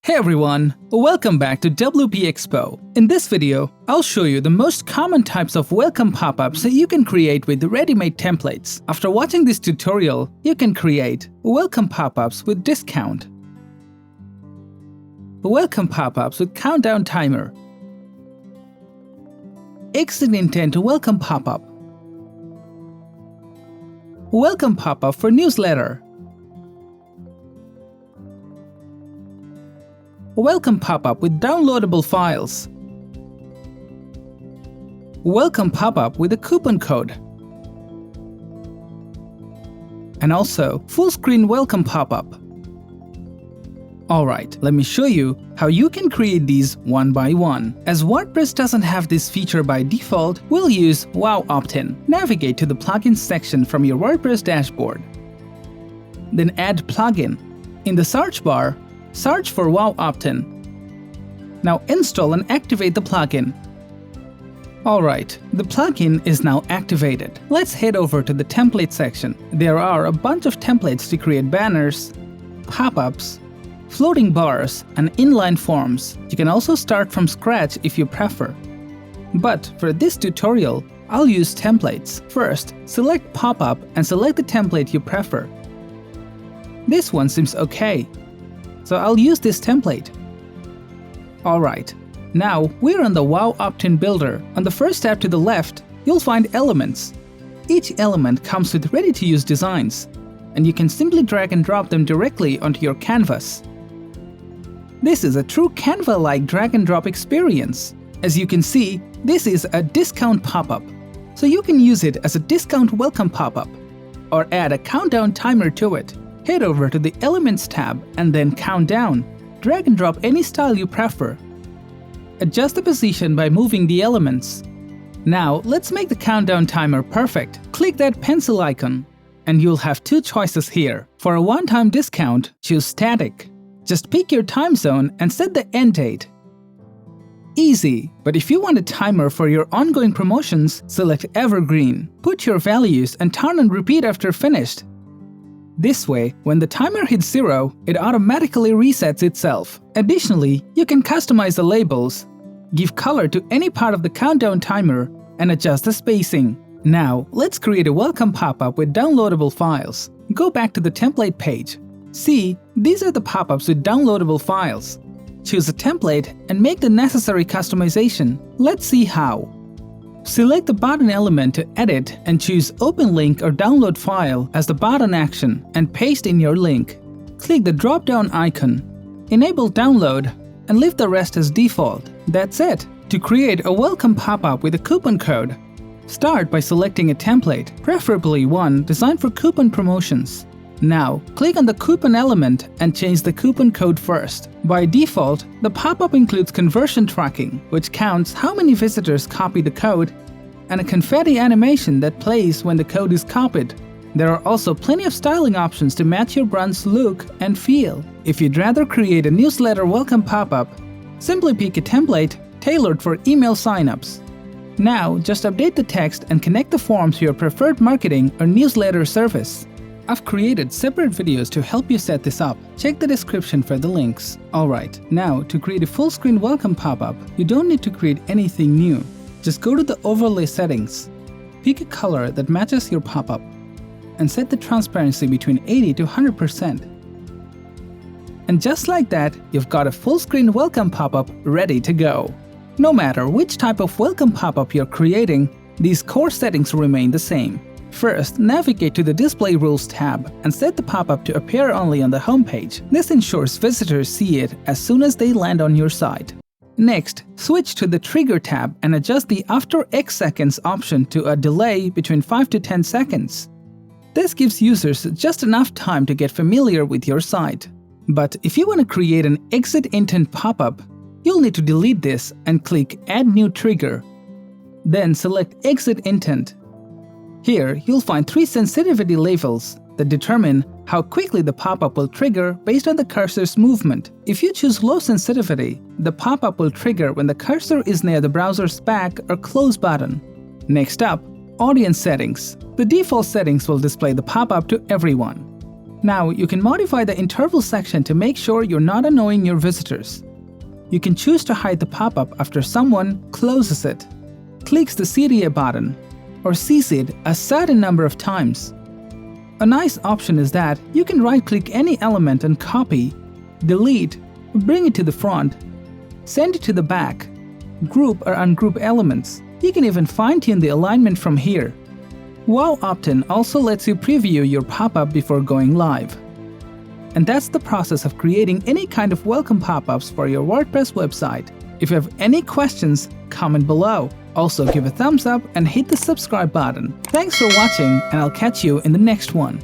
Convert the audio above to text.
Hey everyone, welcome back to WPXPO. In this video, I'll show you the most common types of welcome pop-ups that you can create with ready-made templates. After watching this tutorial, you can create welcome pop-ups with discount, welcome pop-ups with countdown timer, exit intent welcome pop-up, welcome pop-up for newsletter, welcome pop-up with downloadable files, welcome pop-up with a coupon code, and also full screen welcome pop-up. Alright, let me show you how you can create these one by one. As WordPress doesn't have this feature by default, we'll use WowOptin. Navigate to the plugins section from your WordPress dashboard. Then add plugin. In the search bar, search for WowOptin. Now install and activate the plugin. Alright, the plugin is now activated. Let's head over to the template section. There are a bunch of templates to create banners, pop-ups, floating bars, and inline forms. You can also start from scratch if you prefer. But for this tutorial, I'll use templates. First, select Popup and select the template you prefer. This one seems okay, so I'll use this template. Alright, now we're on the WowOptin builder. On the first tab to the left, you'll find elements. Each element comes with ready-to-use designs, and you can simply drag and drop them directly onto your canvas. This is a true Canva-like drag-and-drop experience. As you can see, this is a discount pop-up, so you can use it as a discount welcome pop-up, or add a countdown timer to it. Head over to the Elements tab and then count down. Drag and drop any style you prefer. Adjust the position by moving the elements. Now, let's make the countdown timer perfect. Click that pencil icon, and you'll have two choices here. For a one-time discount, choose static. Just pick your time zone and set the end date. Easy, but if you want a timer for your ongoing promotions, select evergreen. Put your values and turn and repeat after finished. This way, when the timer hits 0, it automatically resets itself. Additionally, you can customize the labels, give color to any part of the countdown timer, and adjust the spacing. Now, let's create a welcome pop-up with downloadable files. Go back to the template page. See, these are the pop-ups with downloadable files. Choose a template and make the necessary customization. Let's see how. Select the button element to edit and choose Open Link or Download File as the button action and paste in your link. Click the drop-down icon, enable download, and leave the rest as default. That's it! To create a welcome pop-up with a coupon code, start by selecting a template, preferably one designed for coupon promotions. Now, click on the coupon element and change the coupon code first. By default, the pop-up includes conversion tracking, which counts how many visitors copy the code, and a confetti animation that plays when the code is copied. There are also plenty of styling options to match your brand's look and feel. If you'd rather create a newsletter welcome pop-up, simply pick a template tailored for email signups. Now, just update the text and connect the form to your preferred marketing or newsletter service. I've created separate videos to help you set this up. Check the description for the links. Alright, now to create a full screen welcome pop-up, you don't need to create anything new. Just go to the overlay settings. Pick a color that matches your pop-up and set the transparency between 80 to 100%. And just like that, you've got a full screen welcome pop-up ready to go. No matter which type of welcome pop-up you're creating, these core settings remain the same. First, navigate to the Display Rules tab and set the pop-up to appear only on the homepage. This ensures visitors see it as soon as they land on your site. Next, switch to the Trigger tab and adjust the After X seconds option to a delay between 5 to 10 seconds. This gives users just enough time to get familiar with your site. But if you want to create an Exit Intent pop-up, you'll need to delete this and click Add New Trigger. Then select Exit Intent. Here, you'll find 3 sensitivity levels that determine how quickly the pop-up will trigger based on the cursor's movement. If you choose low sensitivity, the pop-up will trigger when the cursor is near the browser's back or close button. Next up, audience settings. The default settings will display the pop-up to everyone. Now you can modify the interval section to make sure you're not annoying your visitors. You can choose to hide the pop-up after someone closes it, clicks the CTA button, or sees it a certain number of times. A nice option is that you can right-click any element and copy, delete, bring it to the front, send it to the back, group or ungroup elements. You can even fine-tune the alignment from here. WowOptin also lets you preview your pop-up before going live. And that's the process of creating any kind of welcome pop-ups for your WordPress website. If you have any questions, comment below. Also give a thumbs up and hit the subscribe button. Thanks for watching, and I'll catch you in the next one.